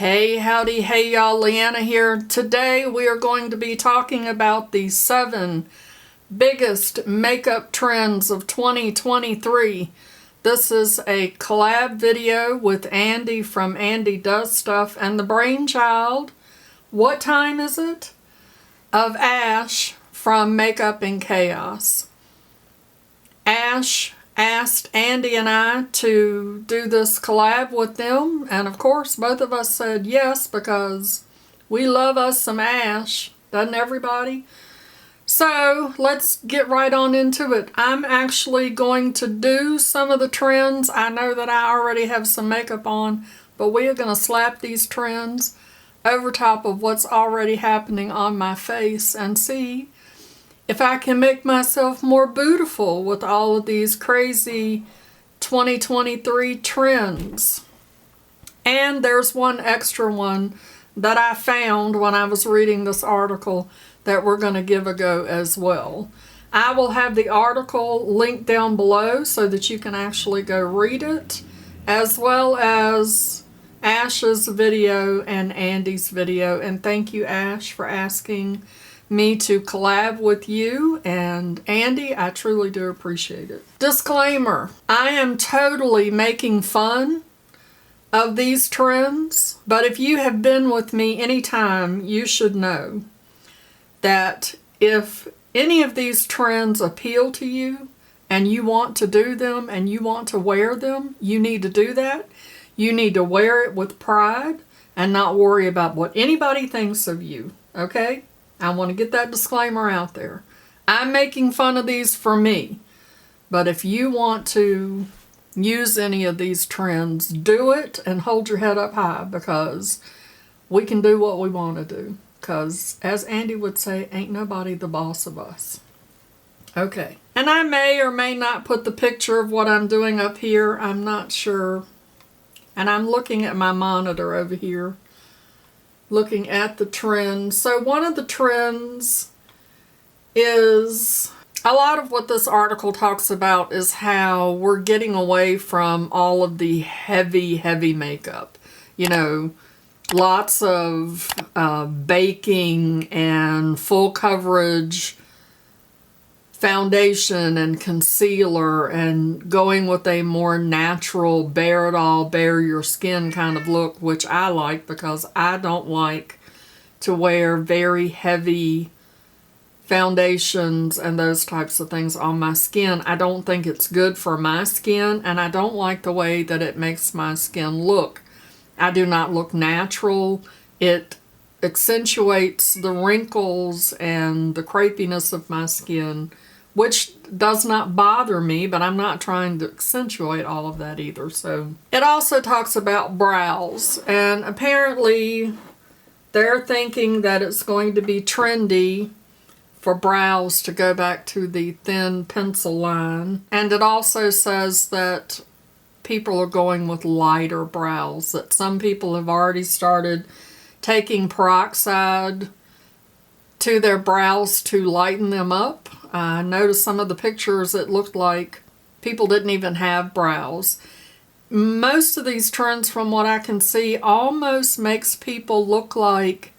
Hey, howdy, hey y'all, Leanna here. Today we are going to be talking about the 7 biggest makeup trends of 2023. This is a collab video with Andi from Andi Does Stuff and the brainchild, what time is it? Of Ash from Makeup and Chaos. Ash asked Andi and I to do this collab with them, and of course both of us said yes because we love us some Ash, doesn't everybody? So let's get right on into it. I'm actually going to do some of the trends. I know that I already have some makeup on, but we are going to slap these trends over top of what's already happening on my face and see if I can make myself more beautiful with all of these crazy 2023 trends. And there's one extra one that I found when I was reading this article that we're going to give a go as well. I will have the article linked down below so that you can actually go read it, as well as Ash's video and Andi's video. And thank you, Ash, for asking me to collab with you, and Andi, I truly do appreciate it. Disclaimer, I am totally making fun of these trends, but if you have been with me anytime, you should know that if any of these trends appeal to you and you want to do them and you want to wear them, you need to do that. You need to wear it with pride and not worry about what anybody thinks of you, okay? I want to get that disclaimer out there. I'm making fun of these for me, but if you want to use any of these trends, do it and hold your head up high, because we can do what we want to do. Because, as Andi would say, ain't nobody the boss of us. Okay. And I may or may not put the picture of what I'm doing up here. I'm not sure. And I'm looking at my monitor over here, looking at the trends. So one of the trends is, a lot of what this article talks about is how we're getting away from all of the heavy makeup. You know, lots of baking and full coverage foundation and concealer, and going with a more natural, bare it all, bare your skin kind of look, which I like because I don't like to wear very heavy foundations and those types of things on my skin. I don't think it's good for my skin, and I don't like the way that it makes my skin look. I do not look natural. It accentuates the wrinkles and the crepiness of my skin, which does not bother me, but I'm not trying to accentuate all of that either. So it also talks about brows, and apparently they're thinking that it's going to be trendy for brows to go back to the thin pencil line. And it also says that people are going with lighter brows, that some people have already started taking peroxide to their brows to lighten them up. I noticed some of the pictures, it looked like people didn't even have brows. Most of these trends, from what I can see, almost makes people look like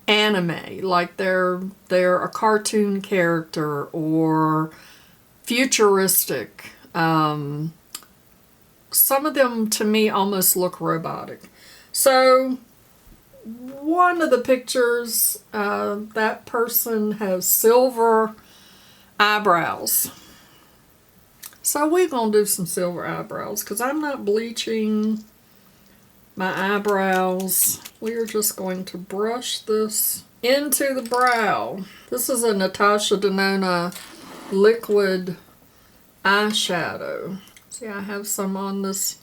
anime, like they're a cartoon character or futuristic. Some of them to me almost look robotic. So one of the pictures, that person has silver eyebrows. So we're going to do some silver eyebrows because I'm not bleaching my eyebrows. We are just going to brush this into the brow. This is a Natasha Denona liquid eyeshadow. See, I have some on this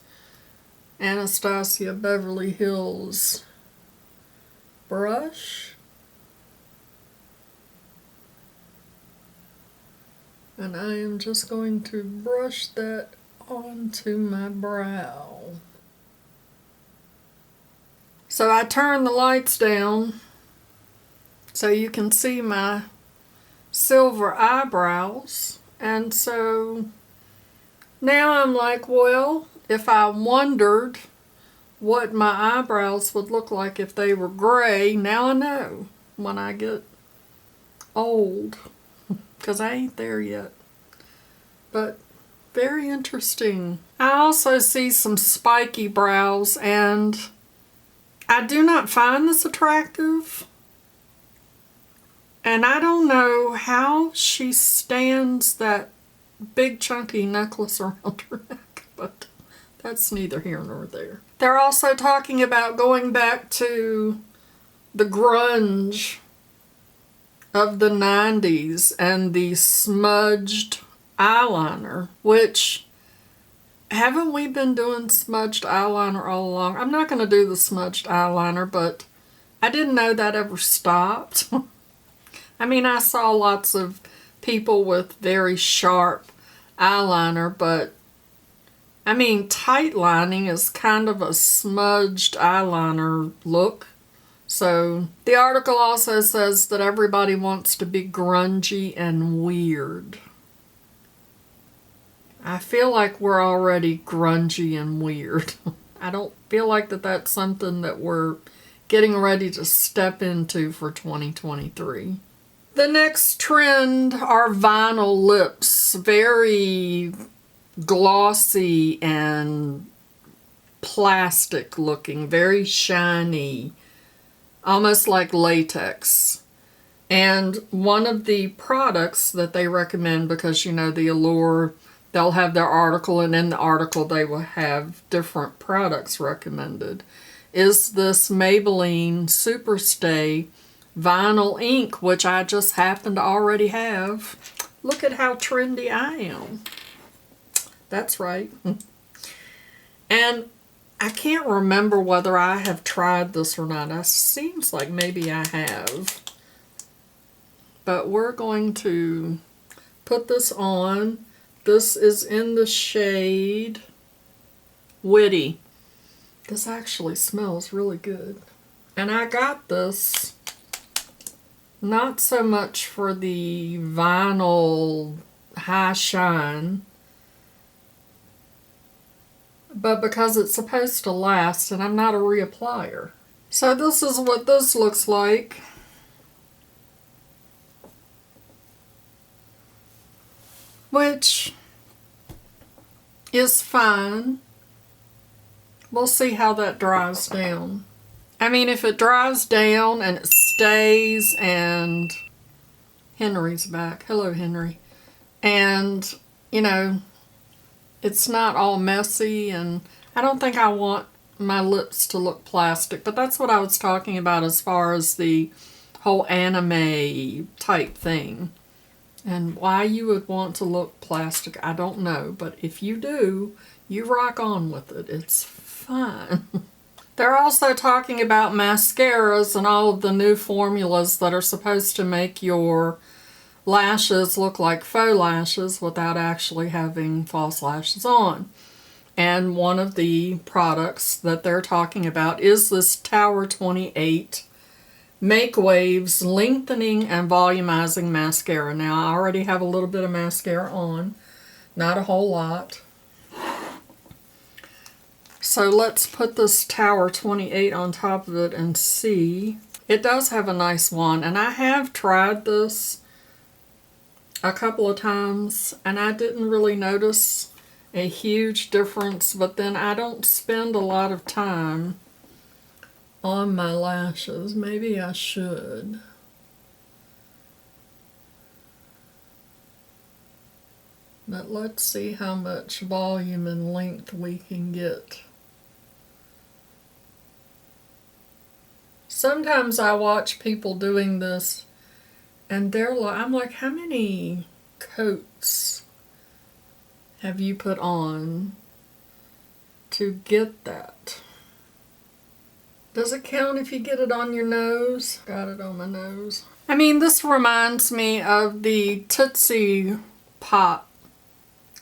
Anastasia Beverly Hills brush. And I am just going to brush that onto my brow. So I turn the lights down so you can see my silver eyebrows. And so now I'm like, well, if I wondered what my eyebrows would look like if they were gray. Now I know when I get old, because I ain't there yet. But very interesting. I also see some spiky brows, and I do not find this attractive. And I don't know how she stands that big chunky necklace around her neck, but that's neither here nor there. They're also talking about going back to the grunge of the 90s and the smudged eyeliner, which, haven't we been doing smudged eyeliner all along? I'm not going to do the smudged eyeliner, but I didn't know that ever stopped. I mean, I saw lots of people with very sharp eyeliner, but I mean, tight lining is kind of a smudged eyeliner look. So the article also says that everybody wants to be grungy and weird. I feel like we're already grungy and weird. I don't feel like that's something that we're getting ready to step into for 2023. The next trend are vinyl lips. Very glossy and plastic looking, very shiny, almost like latex. And one of the products that they recommend, because you know the Allure, they'll have their article, and in the article they will have different products recommended, is this Maybelline Superstay vinyl ink, which I just happen to already have. Look at how trendy I am. That's right. And I can't remember whether I have tried this or not. It seems like maybe I have. But we're going to put this on. This is in the shade Witty. This actually smells really good. And I got this not so much for the vinyl high shine, but because it's supposed to last, and I'm not a reapplier. So this is what this looks like. Which is fine. We'll see how that dries down. I mean, if it dries down and it stays, and Henry's back. Hello, Henry. And, you know, it's not all messy, and I don't think I want my lips to look plastic, but that's what I was talking about as far as the whole anime type thing. And why you would want to look plastic, I don't know, but if you do, you rock on with it. It's fine. They're also talking about mascaras and all of the new formulas that are supposed to make your lashes look like faux lashes without actually having false lashes on. And one of the products that they're talking about is this Tower 28 Make Waves Lengthening and Volumizing Mascara. Now, I already have a little bit of mascara on, not a whole lot. So let's put this Tower 28 on top of it and see. It does have a nice wand, and I have tried this a couple of times, and I didn't really notice a huge difference, but then I don't spend a lot of time on my lashes. Maybe I should. But let's see how much volume and length we can get. Sometimes I watch people doing this, and they're like, I'm like, how many coats have you put on to get that? Does it count if you get it on your nose? Got it on my nose. I mean, this reminds me of the Tootsie Pop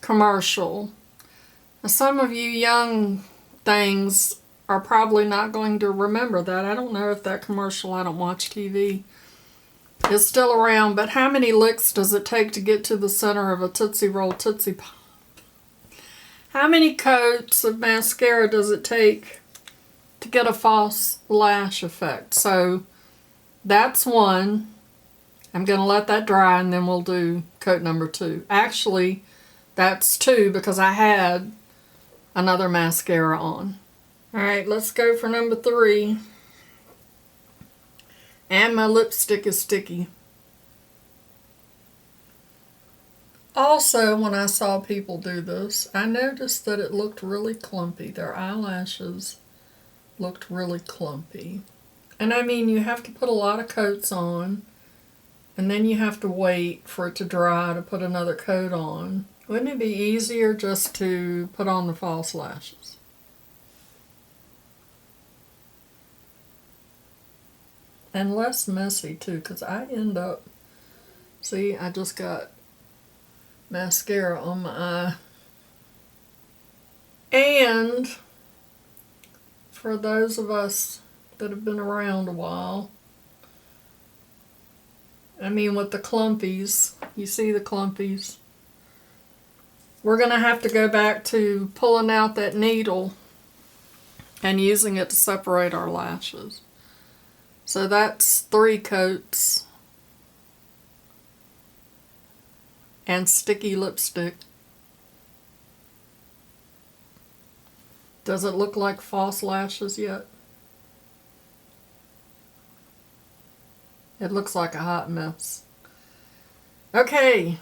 commercial. Now, some of you young things are probably not going to remember that. I don't know if that commercial, I don't watch TV, is still around, but how many licks does it take to get to the center of a Tootsie Roll Tootsie Pop? How many coats of mascara does it take to get a false lash effect. So that's one. I'm going to let that dry and then we'll do coat number 2. Actually, that's 2 because I had another mascara on. Alright, let's go for number 3. And my lipstick is sticky. Also, when I saw people do this, I noticed that it looked really clumpy. Their eyelashes looked really clumpy. And I mean, you have to put a lot of coats on, and then you have to wait for it to dry to put another coat on. Wouldn't it be easier just to put on the false lashes? And less messy too, because I end up, see, I just got mascara on my eye. And for those of us that have been around a while, I mean with the clumpies, you see the clumpies, we're going to have to go back to pulling out that needle and using it to separate our lashes. So that's 3 coats. And sticky lipstick. Does it look like false lashes yet? It looks like a hot mess. Okay,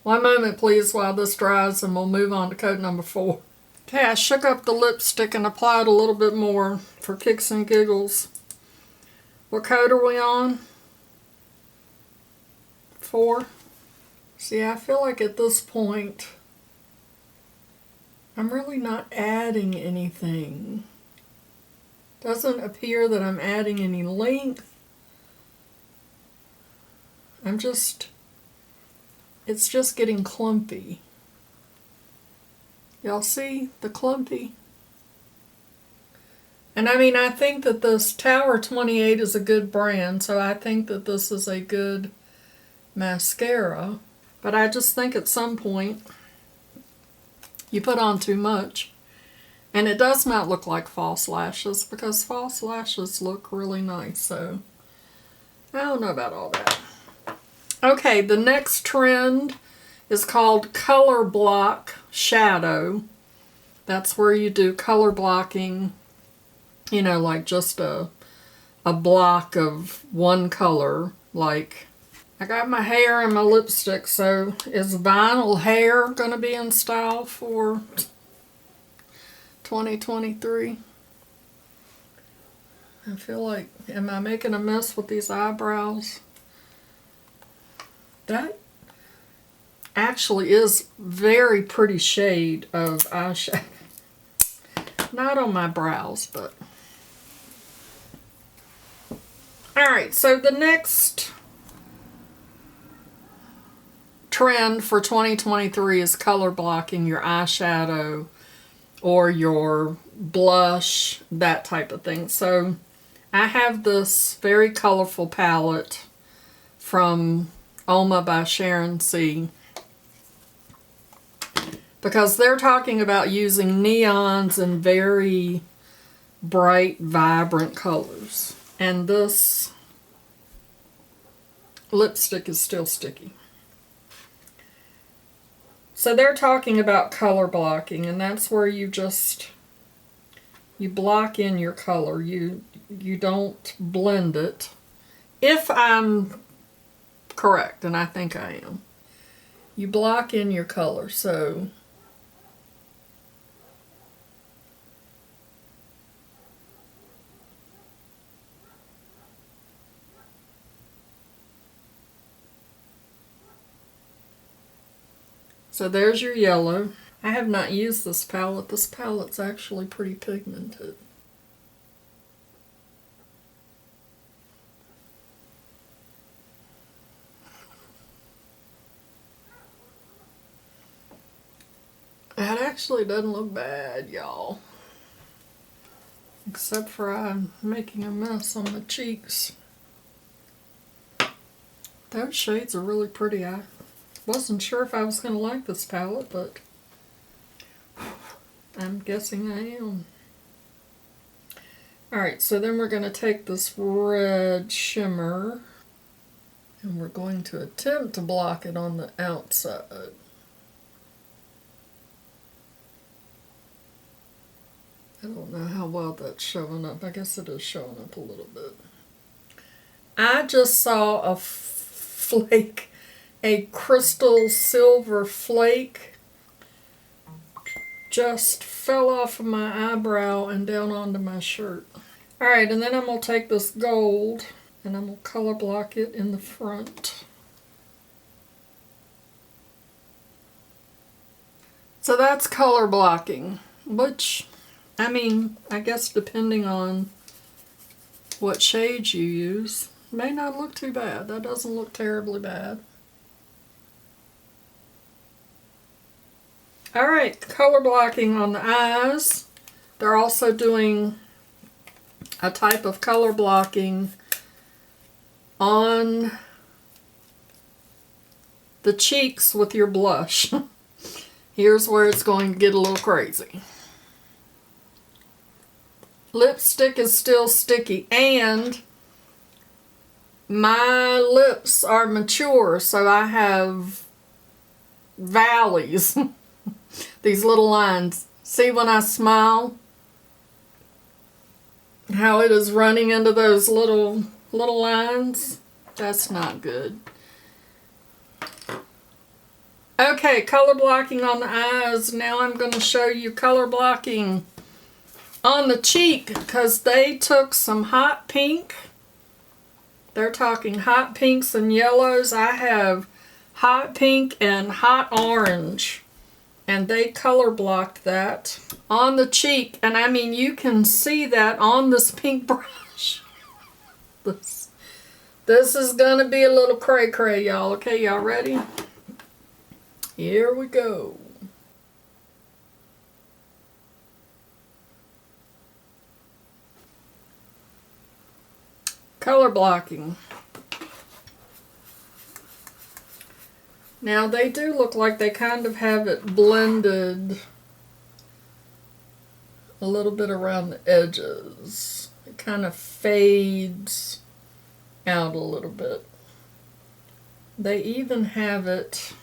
one moment please while this dries and we'll move on to coat number 4. Okay, I shook up the lipstick and applied a little bit more for kicks and giggles. What coat are we on? 4. See, I feel like at this point, I'm really not adding anything. Doesn't appear that I'm adding any length. It's just getting clumpy. Y'all see the clumpy? And I mean, I think that this Tower 28 is a good brand, so I think that this is a good mascara. But I just think at some point you put on too much. And it does not look like false lashes because false lashes look really nice. So I don't know about all that. Okay, the next trend is called Color Block Shadow. That's where you do color blocking, you know, like just a block of one color. Like, I got my hair and my lipstick, so is vinyl hair going to be in style for 2023? I feel like, am I making a mess with these eyebrows? That actually is very pretty shade of eyeshadow. Not on my brows, but... Alright, so the next trend for 2023 is color blocking your eyeshadow or your blush, that type of thing. So I have this very colorful palette from Oma by Sharon C. Because they're talking about using neons and very bright, vibrant colors. And this lipstick is still sticky. So they're talking about color blocking, and that's where you block in your color. You don't blend it. If I'm correct, and I think I am. You block in your color, so there's your yellow. I have not used this palette. This palette's actually pretty pigmented. That actually doesn't look bad, y'all. Except for I'm making a mess on the cheeks. Those shades are really pretty. I wasn't sure if I was going to like this palette, but I'm guessing I am. Alright, so then we're going to take this red shimmer and we're going to attempt to block it on the outside. I don't know how well that's showing up. I guess it is showing up a little bit. I just saw a flake, a crystal silver flake just fell off of my eyebrow and down onto my shirt. Alright, and then I'm going to take this gold and I'm going to color block it in the front. So that's color blocking, which, I mean, I guess depending on what shades you use, may not look too bad. That doesn't look terribly bad. Alright, color blocking on the eyes. They're also doing a type of color blocking on the cheeks with your blush. Here's where it's going to get a little crazy. Lipstick is still sticky and my lips are mature, so I have valleys. These little lines. See when I smile? How it is running into those little lines? That's not good. Okay, color blocking on the eyes. Now I'm going to show you color blocking on the cheek because they took some hot pink. They're talking hot pinks and yellows. I have hot pink and hot orange. And they color blocked that on the cheek. And I mean, you can see that on this pink brush. This is going to be a little cray-cray, y'all. Okay, y'all ready? Here we go. Color blocking. Now they do look like they kind of have it blended a little bit around the edges. It kind of fades out a little bit. They even have it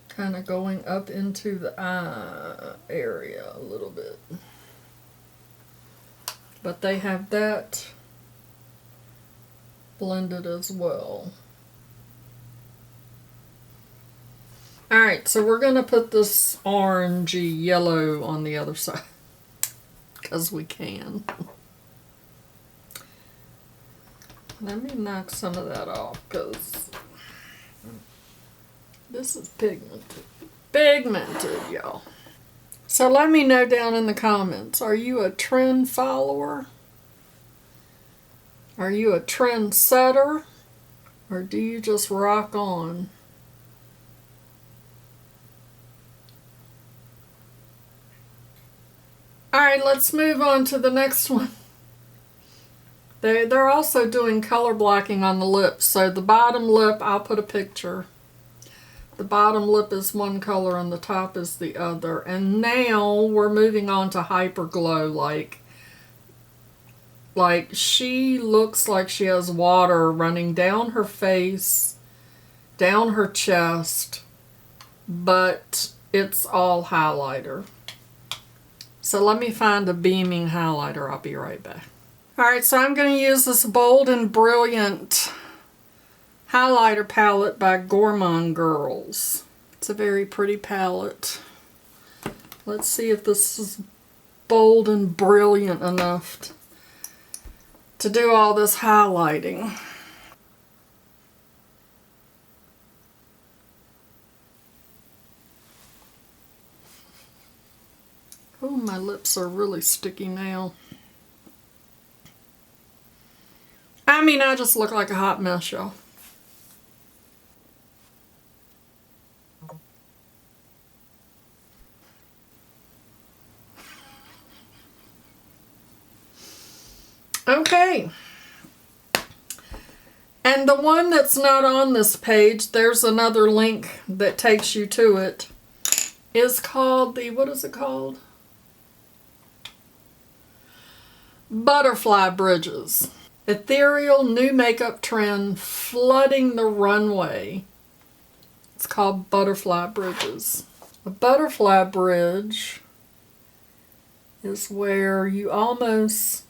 kind of going up into the eye area a little bit. But they have that blended as well. Alright, so we're going to put this orangey yellow on the other side. Because we can. Let me knock some of that off because this is pigmented. Pigmented, y'all. So let me know down in the comments, are you a trend follower? Are you a trend setter? Or do you just rock on? Alright, let's move on to the next one. They're also doing color blocking on the lips. So the bottom lip, I'll put a picture. The bottom lip is one color and the top is the other. And now we're moving on to hyper glow. Like she looks like she has water running down her face, down her chest, but it's all highlighter. So let me find a beaming highlighter. I'll be right back. Alright, so I'm going to use this Bold and Brilliant highlighter palette by Gourmand Girls. It's a very pretty palette. Let's see if this is bold and brilliant enough to do all this highlighting. Oh, my lips are really sticky now. I mean, I just look like a hot mess, y'all. Okay. And the one that's not on this page, there's another link that takes you to it, is called the, what is it called? Butterfly bridges. Ethereal new makeup trend flooding the runway. It's called butterfly bridges. A butterfly bridge is where you almost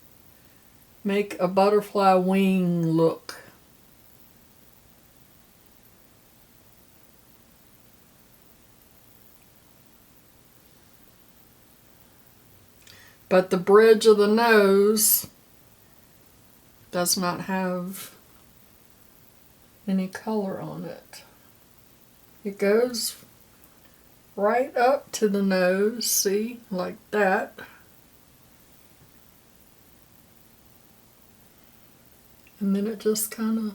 make a butterfly wing look. But the bridge of the nose does not have any color on it. It goes right up to the nose, see, like that. And then it just kind of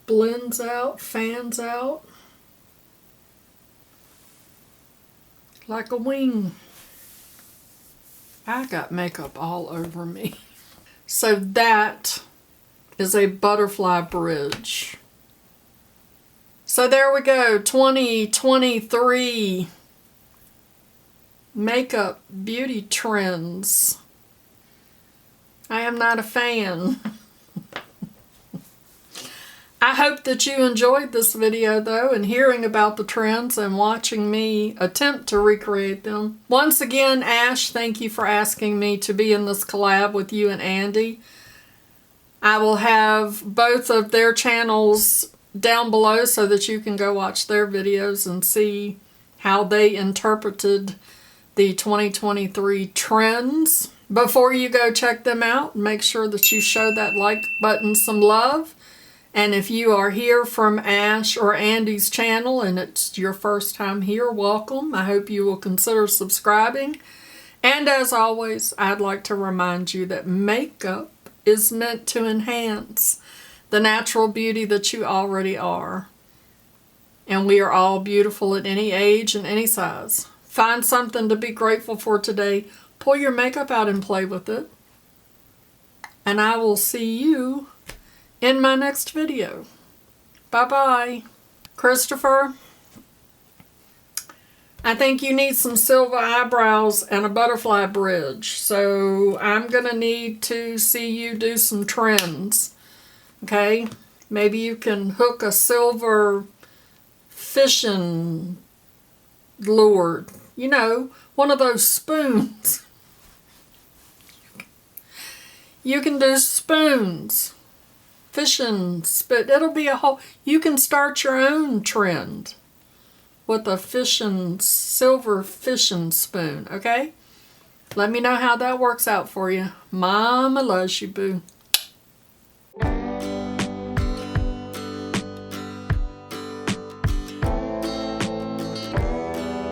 blends out, fans out, like a wing. I got makeup all over me. So that is a butterfly bridge. So there we go, 2023 makeup beauty trends. I am not a fan. I hope that you enjoyed this video though, and hearing about the trends and watching me attempt to recreate them. Once again, Ash, thank you for asking me to be in this collab with you and Andi. I will have both of their channels down below so that you can go watch their videos and see how they interpreted the 2023 trends. Before you go check them out, make sure that you show that like button some love. And if you are here from Ash or Andi's channel and it's your first time here, welcome. I hope you will consider subscribing. And as always, I'd like to remind you that makeup is meant to enhance the natural beauty that you already are. And we are all beautiful at any age and any size. Find something to be grateful for today. Pull your makeup out and play with it. And I will see you in my next video. Bye-bye. Christopher, I think you need some silver eyebrows and a butterfly bridge. So I'm gonna need to see you do some trends. Okay? Maybe you can hook a silver fishing lure. You know, one of those spoons. You can do spoons. Fishing spit. It'll be a whole, you can start your own trend with a silver fishing spoon, okay? Let me know how that works out for you. Mama loves you, boo.